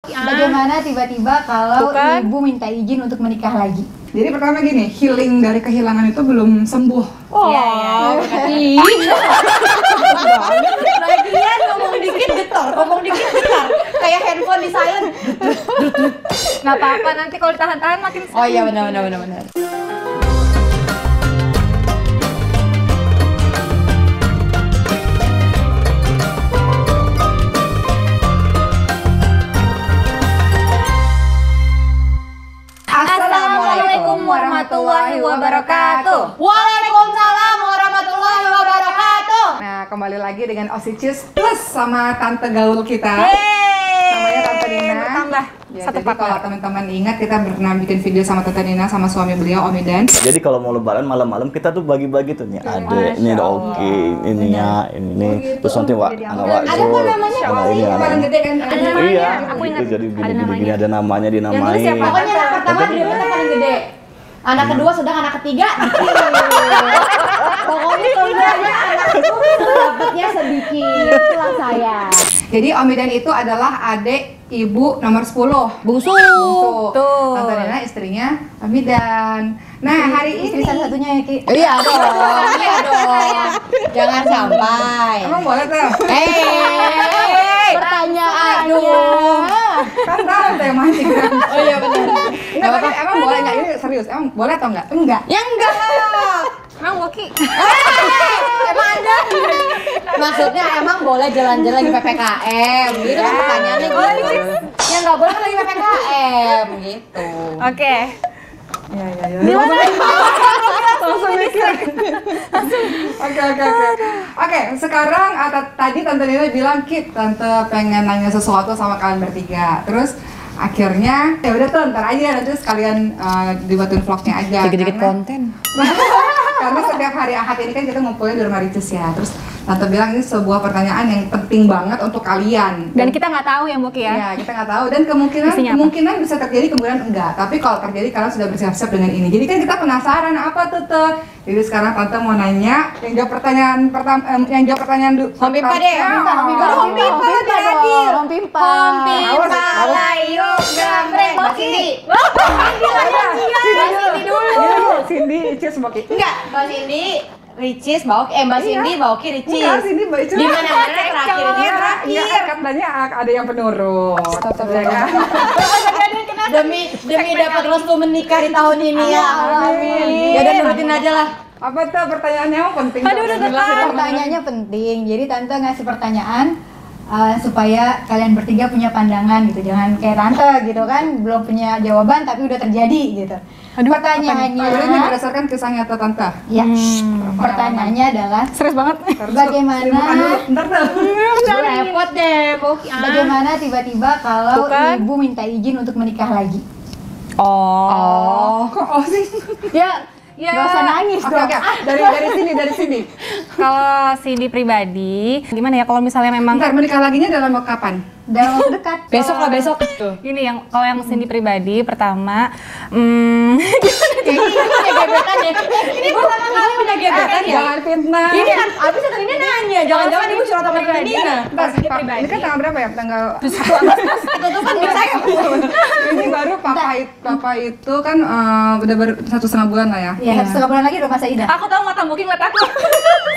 Bagaimana tiba-tiba kalau ibu minta izin untuk menikah lagi? Jadi pertama gini, healing dari kehilangan itu belum sembuh. Lagian ngomong dikit getar, kayak handphone di silent. Nggak apa-apa, nanti kalau ditahan-tahan makin Oh iya benar. Assalamualaikum warahmatullahi wabarakatuh. Waalaikumsalam warahmatullahi wabarakatuh. Nah, kembali lagi dengan Osicis Plus sama tante gaul kita. Namanya Tante Nina. Bertambah Ya, satu jadi partner. kalau teman-teman ingat kita pernah bikin video sama Tante Nina sama suami beliau Om Idan. Jadi kalau mau lebaran malam-malam kita tuh bagi-bagi tuh nih ada ini ada oke ini ya ini nih terus nanti anak waktu Ada apa namanya? ini Yang paling gede kan ada namanya. iya Aku itu ingat. jadi Ada namanya. gini ada namanya Yang dulu dinamain siapa? Pokoknya anak pertama dia paling gede. Anak kedua sedang anak ketiga. Pokoknya keluarnya anak itu dapatnya sedikit. Itulah saya. Jadi Om Idan itu adalah adik ibu nomor 10. Bungsu. Tuh. Tante Nina istrinya Om Idan. Nah, hari Istri ini satu-satunya ya Ki? Iya dong. Jangan sampai. emang boleh tuh? Pertanyaannya. Kan tante yang mancing kan? Oh iya benar. Enggak, tapi emang boleh nggak? Ini serius, emang boleh atau enggak? Enggak. Ya enggak. Emang Woki? Emang ada. Maksudnya emang boleh jalan-jalan di PPKM gitu kan pertanyaannya gitu. Ya enggak boleh kan lagi PPKM gitu. Oke. Langsung mikir. Oke. Oke, sekarang tadi Tante Nina bilang, Kit, Tante pengen nanya sesuatu sama kalian bertiga. Terus akhirnya ya udah tuh ntar aja nanti sekalian dibuatin vlognya aja. Dikit-dikit Karena- konten. Karena setiap hari Ahad ini kan kita ngumpulin di rumah Ricis ya. Terus Tante bilang ini sebuah pertanyaan yang penting banget untuk kalian. Dan kita nggak tahu ya Woki ya? Ya, kita nggak tahu dan kemungkinan Isinya apa? kemungkinan bisa terjadi, kemungkinan enggak. Tapi kalau terjadi kalian sudah bersiap-siap dengan ini. Jadi kan kita penasaran apa tuh tuh. Jadi sekarang Tante mau nanya yang jawab pertanyaan pertama, yang jawab pertanyaan dulu. Home Pimpa deh, Home Pimpa lebih adil. Home Pimpa. Layuk gambreng. Mbak Cindy. Cindy, Icis, Boki. Enggak, Mbak Cindy, Ricis, Mbak Cindy, Mbak Oki, Ricis. Enggak, Cindy, Mbak Icis. Di mana-mana terakhir ini Iya, terakhir. katanya ada yang penurut. Ya kan? Demi dapat restu menikah di tahun ini ya. Amin. Ya udah nurutin aja lah. Apa tuh pertanyaannya penting? Aduh, udah getar. Pertanyaannya penting. Jadi Tante ngasih pertanyaan supaya kalian bertiga punya pandangan gitu. Jangan kayak Tante gitu kan, belum punya jawaban tapi udah terjadi gitu. Aduh, Pertanyaannya, Ini berdasarkan kisah nyata Tante. ya, pertanyaannya adalah Serius banget. bagaimana Ntar tuh. Repot deh, Boki. bagaimana tiba-tiba kalau Tuh kan. ibu minta izin untuk menikah lagi? Oh. Kok sih? Ya. Gak usah nangis Oke, dong. dari sini. Kalau Cindy pribadi, gimana ya kalau misalnya memang Bentar, menikah laginya dalam kapan? Dalam waktu dekat. Besok lah besok. gini kalau yang Cindy pribadi pertama, Ini punya gebetan ya. Ini pertama kali punya gebetan ya. Jangan fitnah. Ini kan abis itu ini nanya, jangan-jangan ibu curhat sama pribadi nah. Bentar, Pak, ini kan tanggal berapa ya? Tanggal Itu kan bisa ya. ini baru papa itu kan udah baru 1,5 bulan lah ya. Ya, setengah bulan lagi udah masa idah. aku tahu mata Woki ngeliat aku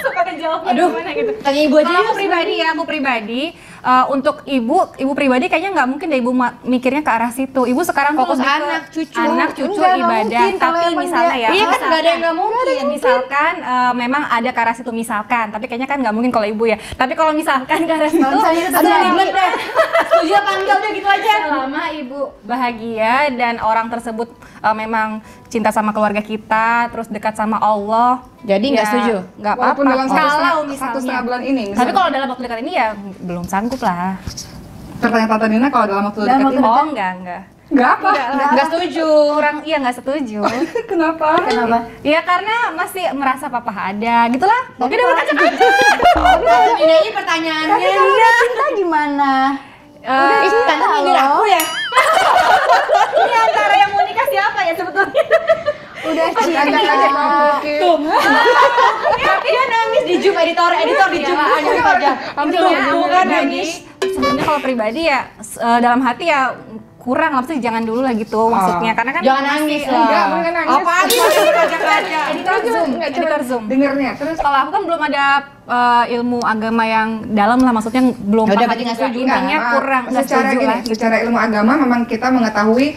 suka ngejawabnya Aduh, gimana gitu. tanya ibu aja Kalau ya. aku pribadi untuk ibu pribadi kayaknya nggak mungkin deh ibu mikirnya ke arah situ. Ibu sekarang tuh Fokus lebih ke anak, cucu. anak, cucu, Enggak ibadah. mungkin kalau Tapi emang misalnya dia- ya, Iya kan nggak ada yang nggak mungkin. misalkan memang ada ke arah situ misalkan, tapi kayaknya kan nggak mungkin kalau ibu ya. Tapi kalau misalkan ke arah situ, misalnya itu Aduh terjadi. ribet deh. Setuju apa enggak udah gitu aja. selama ibu bahagia dan orang tersebut memang cinta sama keluarga kita, terus dekat sama Allah. Jadi nggak setuju? Nggak Walaupun apa-apa. dalam Kalau 1,5 misalnya. bulan ini. Tapi kalau dalam waktu dekat ini ya belum sanggup lah. pertanyaan Tante Nina kalau dalam waktu Dalam dekat waktu ini Oh enggak. enggak apa? Nggak setuju. Kurang iya nggak setuju. Kenapa? Kenapa? Ya karena masih merasa papa ada, gitulah. Mungkin udah berkaca-kaca. Ini pertanyaannya. Kalau cinta gimana? Eh, Ih, tante nyindir aku ya. Ini antara yang mau nikah siapa ya sebetulnya? Udah Agak cinta. Tuh. Dia nangis di Zoom editor di Zoom. Lanjut aja. Intinya aku Tuh kan pribadi, nangis. sebenarnya kalau pribadi ya dalam hati ya kurang lah, sih jangan dulu lah gitu maksudnya, karena kan Jangan masih- nangis Enggak, lah. bukan nangis. Apaan sih kaca-kaca? Editor Zoom. Dengernya, terus Kalau aku kan belum ada ilmu agama yang dalam lah, maksudnya belum Ya udah, paham berarti nggak juga. setuju, Intinya Maaf, kurang nggak secara setuju gini, lah. secara ilmu agama memang kita mengetahui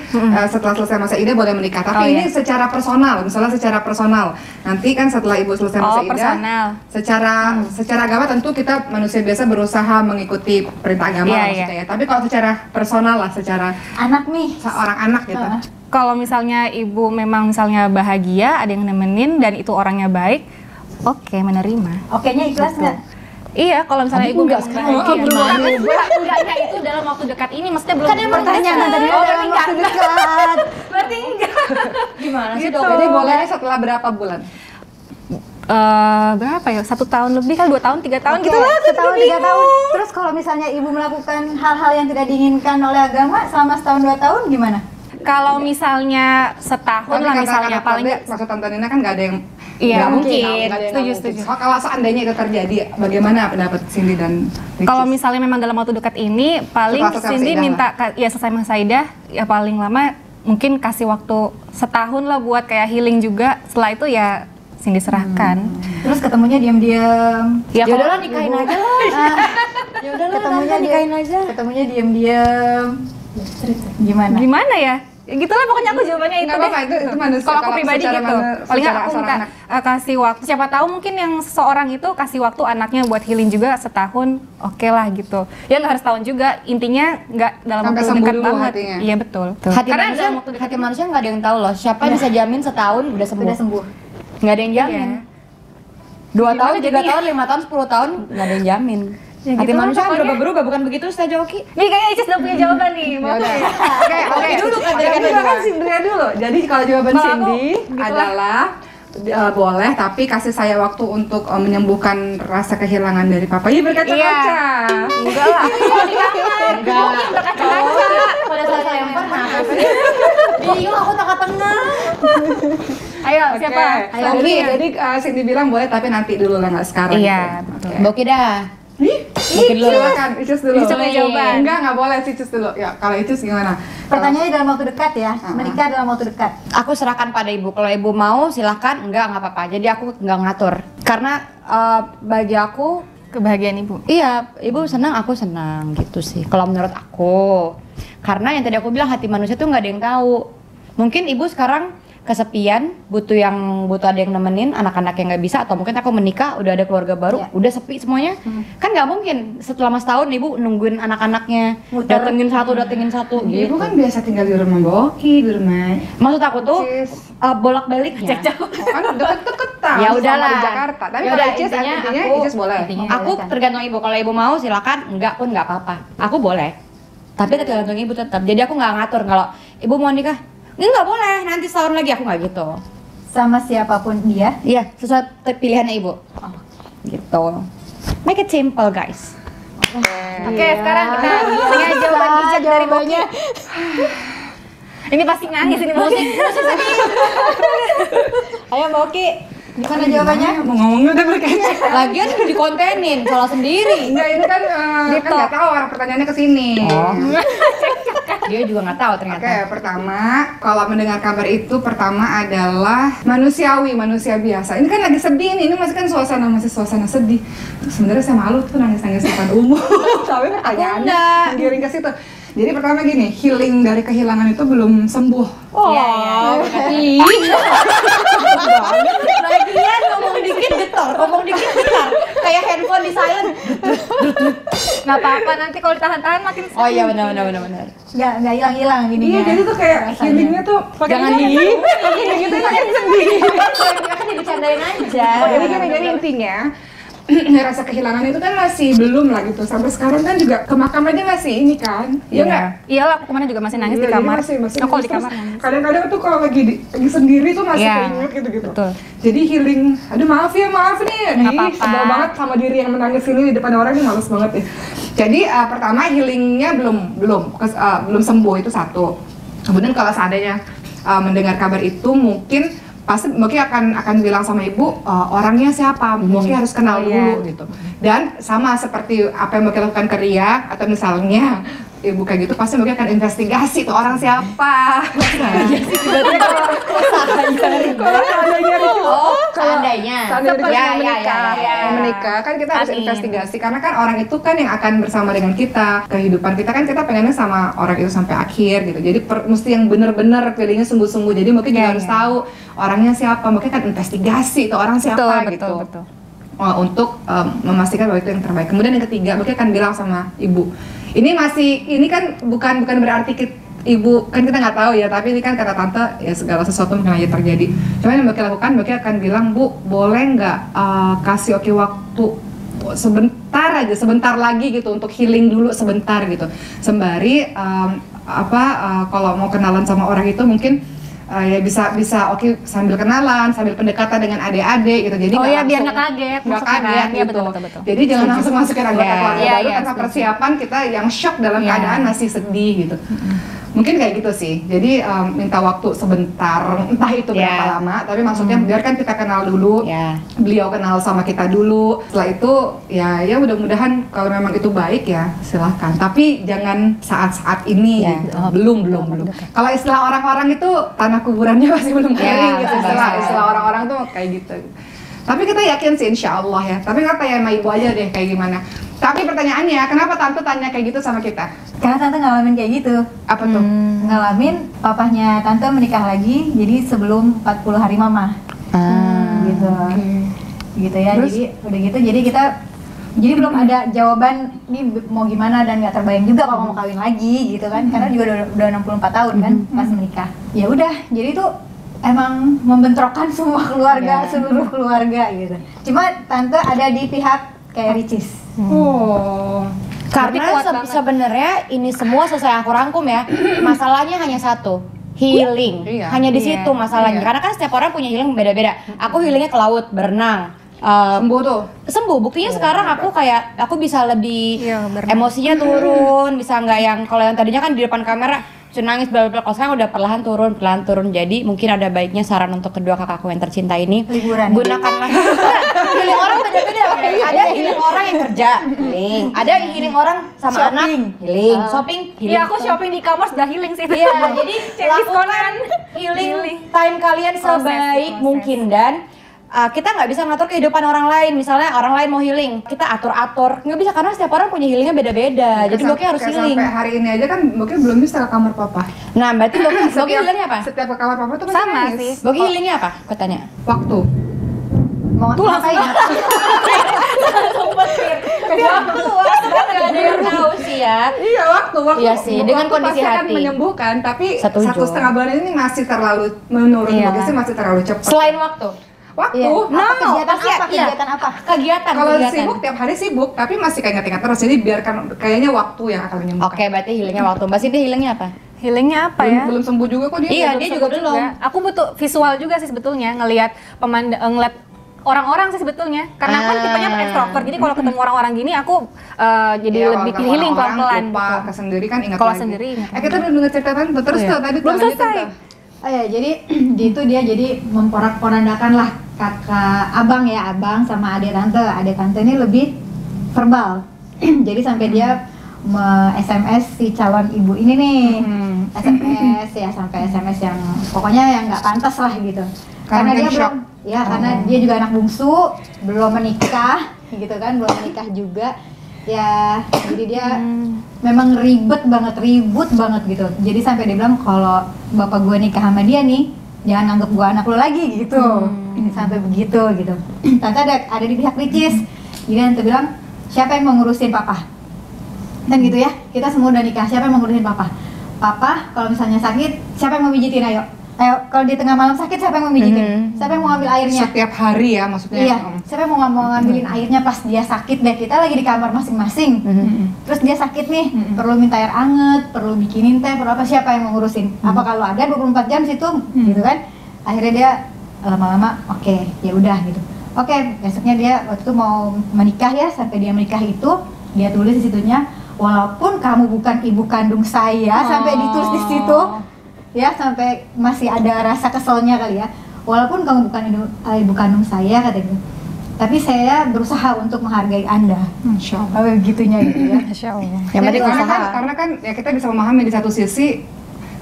setelah selesai masa idah boleh menikah, tapi Oh, ini iya. secara personal, misalnya secara personal. Nanti kan setelah ibu selesai masa idah, Personal. secara agama tentu kita manusia biasa berusaha mengikuti perintah agama Iya, lah maksudnya ya. Tapi kalau secara personal lah, secara Anak nih. seorang anak gitu. Kalau misalnya ibu memang misalnya bahagia, ada yang nemenin dan itu orangnya baik, oke, menerima. Oke-nya ikhlas nggak? Iya, kalau misalnya ibu enggak memang sekarang. bahagia. Belum. Enggaknya itu dalam waktu dekat ini, maksudnya belum. Kan yang pertanyaan tadi Oh, dalam waktu dekat. berarti enggak. Gimana sih Gitu. dok? Jadi bolehnya setelah berapa bulan? Berapa ya? 1 tahun lebih kan, 2 tahun, 3 tahun Oke, gitu lah. setahun 3 tahun. Terus kalau misalnya ibu melakukan hal-hal yang tidak diinginkan oleh agama selama setahun 2 tahun gimana? Kalau misalnya setahun lah misalnya kata paling Tante, maksud Tante Nina kan nggak ada yang Iya, nggak mungkin. nggak ada yang nggak Setuju, mungkin. setuju. So, kalau seandainya itu terjadi, bagaimana pendapat Cindy dan Ricis? kalau misalnya memang dalam waktu dekat ini paling Setelah selesai Cindy masa idah minta ya selesai masa idah ya paling lama mungkin kasih waktu setahun lah buat kayak healing juga. Setelah itu ya Cindy serahkan. Terus ketemunya diam-diam. Ya Ya kalau udahlah nikahin aja lah. Ya udahlah Ketemunya nikahin aja. Ketemunya diam-diam. Gimana? gimana ya? Ya gitulah pokoknya aku jawabannya itu Nggak deh. apa-apa, itu manusia. Kalau aku Kalau pribadi secara gitu. mana- Paling nggak secara aku seorang minta anak. kasih waktu. Siapa tahu mungkin yang seseorang itu kasih waktu anaknya buat healing juga setahun, oke lah gitu. Ya nggak harus tahun juga. Intinya nggak dalam Sampai waktu sembuh dekat dulu banget. hatinya. Iya betul. Hati Karena manusia, dalam waktu dekat hati manusia nggak ada yang tahu loh. Siapa bisa jamin setahun udah sembuh? Udah sembuh. Nggak ada yang jamin. Iya. 2 tahun, 3 jadinya? tahun, 5 tahun, 10 tahun nggak ada yang jamin. Ya Hati gitu lah manusia kan pokoknya. berubah-berubah, bukan begitu Ustaz Joki? Nih kayaknya Icis udah punya jawaban nih. Ya Mau udah. ya? Oke. dulu kan, tadi kan Jadi dulu. kan Cindy dulu. Jadi kalau jawaban Kalau aku, Cindy gitulah. adalah boleh, tapi kasih saya waktu untuk menyembuhkan rasa kehilangan dari papa. Iya berkaca-kaca. Enggak lah. Kalau di kamar. Enggak. Berkaca-kaca. Pada saat lempar kenapa sih? Bingung aku tengah-tengah. Ayo Oke. siapa? Ayo, jadi Cindy bilang boleh, tapi nanti dulu lah, nggak sekarang. Iya, gitu. betul. Oke. Boki dah. Mungkin dulu. Silakan, Icis dulu. Icis punya jawaban. Nggak boleh Icis dulu. Ya, kalau Icis gimana? Pertanyaannya dalam waktu dekat ya. Menikah dalam waktu dekat. Aku serahkan pada ibu. Kalau ibu mau silahkan, nggak apa-apa. Jadi aku nggak ngatur. Karena bagi aku, Kebahagiaan ibu. iya, ibu senang, aku senang gitu sih. Kalau menurut aku, karena yang tadi aku bilang hati manusia tuh nggak ada yang tahu. Mungkin ibu sekarang kesepian, butuh ada yang nemenin, anak-anak yang nggak bisa, atau mungkin aku menikah, udah ada keluarga baru, Iya. udah sepi semuanya. Kan nggak mungkin selama setahun ibu nungguin anak-anaknya, Muter. datengin satu gitu. Ibu kan biasa tinggal di rumah Boki, di rumah. Maksud aku tuh Cis. bolak-baliknya. Oh, kan deket-deketan Ya sama udahlah. di Jakarta. Tapi Ya kalau udah, Icis, intinya Icis boleh. Intinya Aku boleh, kan? tergantung ibu. Kalau ibu mau silakan, enggak pun nggak apa-apa. Aku boleh. Tapi tergantung ibu tetap. Jadi aku nggak ngatur kalau ibu mau nikah, ini nggak boleh. Nanti setahun lagi aku nggak gitu. Sama siapapun dia. Iya, sesuai pilihannya ibu. Gitu. Make it simple guys. Oke, sekarang kita dengan jawaban bijak dari Boki. Ini pasti nangis ini Boki. Ayo Boki. Gimana jawabannya? Mau ngomongnya udah berkaca. Lagian udah dikontenin, salah sendiri. Enggak, ini kan kan nggak tahu orang pertanyaannya ke sini. Dia juga nggak tahu ternyata. Oke, pertama, kalau mendengar kabar itu pertama adalah manusiawi, manusia biasa. Ini kan lagi sedih nih, ini masih kan masih suasana sedih. Sebenarnya saya malu tuh nangis-nangis di depan umum. Tapi pertanyaannya enggak. menggiring ke situ. Jadi pertama gini, healing dari kehilangan itu belum sembuh. Oh, Iya, ih. Lagian ngomong dikit getar, kayak handphone di silent. Nggak apa-apa, nanti kalau ditahan-tahan makin Oh iya benar. Nggak hilang-hilang gini. Iya, jadi tuh kayak healingnya tuh Jangan di. kayak gitu kan sedih. Kan dibercandain aja. Oh, jadi intinya rasa kehilangan itu kan masih belum lah gitu. Sampai sekarang kan juga ke makam aja masih ini kan. Iya nggak? Iyalah, aku kemarin juga masih nangis di Iya, jadi kamar. masih Oh, kalau di terus kamar nangis. kadang-kadang tuh kalau lagi sendiri tuh masih Iya, keinget gitu-gitu. betul. Jadi healing, aduh maaf nih, Nggak apa-apa. sebel banget sama diri yang menangis ini di depan orang ini, males banget ya. Jadi pertama healingnya belum sembuh, itu satu. Kemudian kalau seandainya mendengar kabar itu mungkin pasti Moki akan bilang sama ibu orangnya siapa, Moki harus kenal dulu gitu. Dan sama seperti apa yang Moki lakukan ke Ria, atau misalnya ibu kayak gitu pasti mungkin akan investigasi tuh orang siapa. Seandainya. Menikah kan kita harus Amin. investigasi karena kan orang itu kan yang akan bersama dengan kita, kehidupan kita kan kita pengennya sama orang itu sampai akhir gitu. Jadi mesti yang bener-bener pilihnya sungguh-sungguh. Jadi mungkin juga harus tahu orangnya siapa, mungkin kan investigasi itu orang siapa gitu. Betul. Untuk memastikan bahwa itu yang terbaik. Kemudian yang ketiga, mungkin akan bilang sama ibu. Ini kan bukan berarti ibu kan kita nggak tahu ya, tapi ini kan kata tante ya segala sesuatu mungkin aja terjadi. Cuman yang Mbak lakukan, Mbak akan bilang, Bu, boleh nggak kasih waktu sebentar lagi gitu untuk healing dulu sebentar gitu. Sembari kalau mau kenalan sama orang itu mungkin ya bisa oke sambil kenalan, sambil pendekatan dengan adik-adik gitu. Jadi biar nggak kaget, nggak masuknya kaget kan. Iya, gitu. betul. Jadi jangan langsung masukin anggota keluarga Iya, baru iya, karena setuju. persiapan kita yang shock dalam keadaan masih sedih gitu. Mungkin kayak gitu sih. Jadi minta waktu sebentar, entah itu berapa lama, tapi maksudnya biarkan kita kenal dulu. Beliau kenal sama kita dulu. Setelah itu ya mudah-mudahan kalau memang itu baik ya silahkan. Tapi jangan saat-saat ini. Gitu. Belum. Kalau istilah orang-orang itu tanah kuburannya masih belum kering gitu. Istilah orang-orang tuh kayak gitu. Tapi kita yakin sih insya Allah ya. Tapi nggak tanya sama ibu aja deh kayak gimana. Tapi pertanyaannya, kenapa tante tanya kayak gitu sama kita? Karena tante ngalamin kayak gitu. Apa tuh? Ngalamin papahnya tante menikah lagi, jadi sebelum 40 hari mama. Gitu. Gitu ya. Terus? Jadi udah gitu, jadi belum ada jawaban ini mau gimana dan nggak terbayang juga kalau mau kawin lagi gitu kan. Karena juga udah 64 tahun kan pas menikah. Ya udah, jadi tuh emang membentrokkan semua keluarga, seluruh keluarga gitu. Cuma tante ada di pihak kayak Ricis. Karena sebenarnya ini semua selesai aku rangkum ya. Masalahnya hanya satu, healing. Hanya di situ masalahnya. Karena kan setiap orang punya healing beda-beda. Aku healingnya ke laut, berenang. Sembuh tuh? Sembuh, buktinya sekarang aku bisa lebih emosinya turun, bisa nggak yang kalau yang tadinya kan di depan kamera nangis bla bla. Kalau sekarang udah perlahan turun. Jadi mungkin ada baiknya saran untuk kedua kakakku yang tercinta ini, liburan. Gunakanlah. Healing orang beda-beda. Ada healing orang yang kerja, healing. Ada healing orang sama anak, healing. Shopping, healing. Iya, aku shopping di e-commerce udah healing sih. Iya, jadi lakukan healing time kalian sebaik mungkin dan kita nggak bisa ngatur kehidupan orang lain. Misalnya orang lain mau healing, kita atur-atur. Nggak bisa karena setiap orang punya healingnya beda-beda. Jadi Boki harus healing. Sampai hari ini aja kan Boki belum bisa ke kamar papa. Nah, berarti Boki healingnya apa? Setiap ke kamar papa tuh kan Sama nangis. sih. Boki healingnya apa? Aku tanya. Waktu. Mau ngapain? Waktu kan nggak ada yang tahu sih ya. Iya waktu. Iya sih, dengan Waktu kondisi pasti akan hati. menyembuhkan, tapi Setuju. 1,5 bulan ini masih terlalu menurut Boki sih masih terlalu cepat. Selain waktu. Waktu. Kegiatan apa? Kegiatan. Kalau sibuk tiap hari sibuk, tapi masih kayak ingat-ingat terus. Jadi biarkan kayaknya waktu yang akan menyembuhkan. Oke, berarti healingnya waktu. Mbak Cindy healingnya apa? Healingnya apa ya? Belum sembuh juga kok dia. Iya, dia juga belum. Aku butuh visual juga sih sebetulnya, ngelihat ngeliat orang-orang sih sebetulnya. Karena kan tipenya extrovert. Jadi kalau ketemu orang-orang gini aku jadi Iya, lebih kalau healing orang pelan-pelan lupa, gitu. ke sendiri kan ingat Kalau lagi. sendiri ingat Kita belum dengar cerita tante terus tuh tadi Belum lanjutin selesai. tuh. Oh ya, jadi dia jadi memporak-porandakan lah kakak abang sama adik tante. Adik tante ini lebih verbal. Jadi sampai dia SMS si calon ibu ini nih. SMS ya, sampai SMS yang pokoknya yang nggak pantas lah gitu. Karena dia shock. karena dia juga anak bungsu, belum menikah gitu kan, belum menikah juga. Ya, jadi dia memang ribut banget gitu. Jadi sampai dia bilang kalau bapak gue nikah sama dia nih, jangan anggap gue anak lo lagi gitu. Sampai begitu gitu. Tante ada di pihak Ricis. Jadi tante bilang, siapa yang mau ngurusin papa? Dan gitu ya, kita semua udah nikah, siapa yang mau ngurusin papa? Papa kalau misalnya sakit, siapa yang mau mijitin? Ayo, kalau di tengah malam sakit, siapa yang mau mijitin? Siapa yang mau ngambil airnya? Setiap hari ya maksudnya. Iya, siapa yang mau ngambilin airnya pas dia sakit deh, kita lagi di kamar masing-masing. Terus dia sakit nih, perlu minta air anget, perlu bikinin teh, perlu apa, siapa yang mau ngurusin? Apa kalau ada 24 jam situ, gitu kan? Akhirnya dia lama-lama, oke, ya udah gitu. Oke, besoknya dia waktu itu mau menikah ya, sampai dia menikah itu, dia tulis di situnya, walaupun kamu bukan ibu kandung saya, sampai ditulis di situ. Ya, sampai masih ada rasa keselnya kali ya. Walaupun kamu bukan ibu kandung saya, katanya. tapi saya berusaha untuk menghargai Anda. Masya Allah. Oh, begitunya gitu ya. Masya Allah. Yang penting usaha. Karena kan ya kita bisa memahami di satu sisi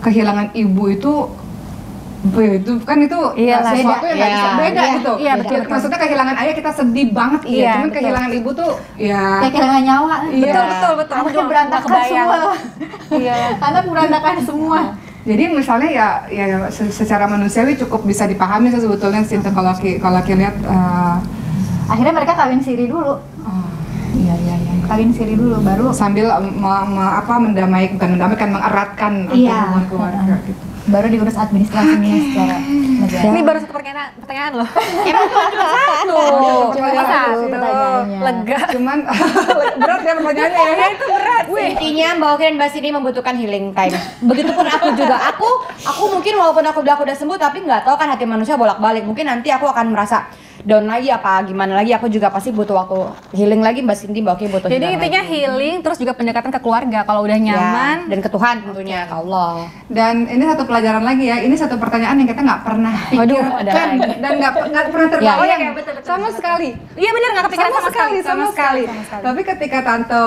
kehilangan ibu itu Iyalah, sesuatu yang nggak bisa iya, beda iya, gitu. iya, betul, betul. Maksudnya kehilangan ayah kita sedih banget iya, Iya, cuman betul. kehilangan ibu tuh ya Kayak kehilangan nyawa. Iya. Betul. Anaknya Aku berantakan kebayang. semua. Iya. Anak berantakan semua. jadi misalnya ya secara manusiawi cukup bisa dipahami sih sebetulnya sih kalau kita lihat Akhirnya mereka kawin siri dulu. iya Kawin siri dulu baru sambil mendamaikan mengeratkan Iya. hubungan keluarga gitu. baru diurus administrasinya secara negara. Ini baru satu pertanyaan loh. Emang cuma satu. Cuma satu pertanyaannya. Lega. Cuman berat ya pertanyaannya ya. Itu berat. Intinya Mbak Oki dan Mbak Sini membutuhkan healing time. Begitupun aku juga. Aku mungkin walaupun aku udah sembuh tapi nggak tahu kan hati manusia bolak-balik. Mungkin nanti aku akan merasa down lagi apa gimana lagi. Aku juga pasti butuh waktu healing lagi. Mbak Cindy, Mbak Oki butuh Jadi healing intinya lagi. healing terus juga pendekatan ke keluarga. Kalau udah Ya, nyaman, dan ke Tuhan tentunya, ke Allah. Dan ini satu pelajaran lagi ya, ini satu pertanyaan yang kita nggak pernah Waduh, pikirkan ada lagi. dan nggak pernah terbayang Ya, iya, betul, sama sekali. iya bener nggak kepikiran sama sekali. Tapi ketika tante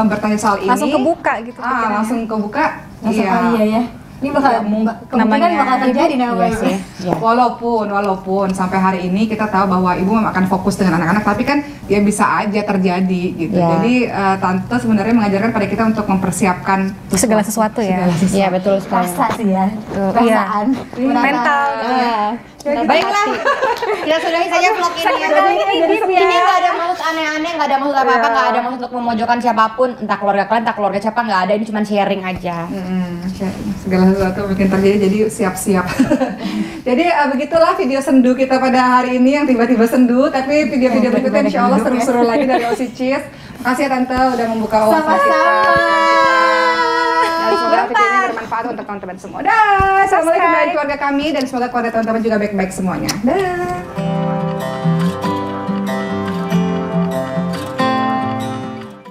bertanya soal ini, Langsung kebuka gitu pikirannya. langsung kebuka. Langsung, Iya. oh iya ya. Ini bakal kemungkinan namanya bakal terjadi Iya namanya. sih. Iya. Walaupun sampai hari ini kita tahu bahwa ibu memang akan fokus dengan anak-anak, tapi kan ya bisa aja terjadi gitu. Ya. Jadi tante sebenarnya mengajarkan pada kita untuk mempersiapkan segala sesuatu ya. Iya, betul sekali. Rasa sih ya. Iya. Perasaan. Mental gitu ya. Baiklah, kita sudahi saja vlog ini ya. Ini nggak ada maksud aneh-aneh, nggak ada maksud apa-apa, nggak ada maksud untuk memojokkan siapapun, entah keluarga kalian, entah keluarga siapa, nggak ada. Ini cuma sharing aja. Segala sesuatu mungkin terjadi, jadi siap-siap. Jadi begitulah video sendu kita pada hari ini yang tiba-tiba sendu, tapi video-video berikutnya insya Allah seru-seru lagi dari Aussie Cheese. Makasih ya Tante udah membuka wawasan kita. Dan semoga video ini bermanfaat untuk teman-teman semua. Dah, assalamualaikum dari keluarga kami dan semoga keluarga teman-teman juga baik-baik semuanya. Dah.